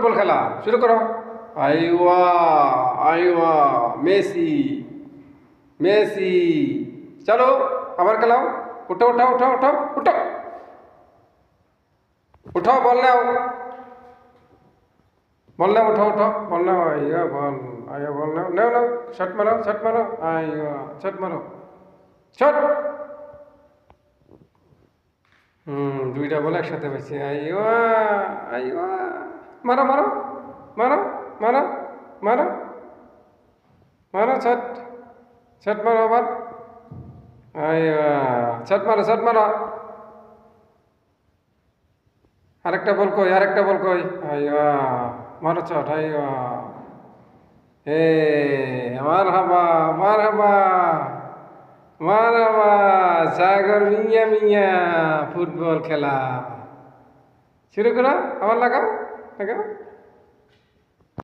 Football খেলা শুরু করো। আইওয়া আইওয়া মেসি মেসি। চলো আবার খেলাও। উঠো উঠো উঠো উঠো উঠো উঠো, বল নাও বল নাও, উঠো উঠো বল নাও। আইয়া বল, আইয়া বল নাও, নাও নাও, শট মারো শট মারো, আইয়া শট মারো, শট। দুইটা বল একসাথে পাইছি। আইয়া আইয়া, মারো মারো মারো মারো মারো মারো, শট শট মারো আবার। আইয়া শট মারো শট মারো। আরেকটা বল কই, আরেকটা বল কই। আইয়া মারো শট, আইয়া। এ মারহাবা মারহাবা মারহাবা, সাগর মিয়া মিয়া ফুটবল খেলা শুরু করো। আবার লাগাও লাগাও।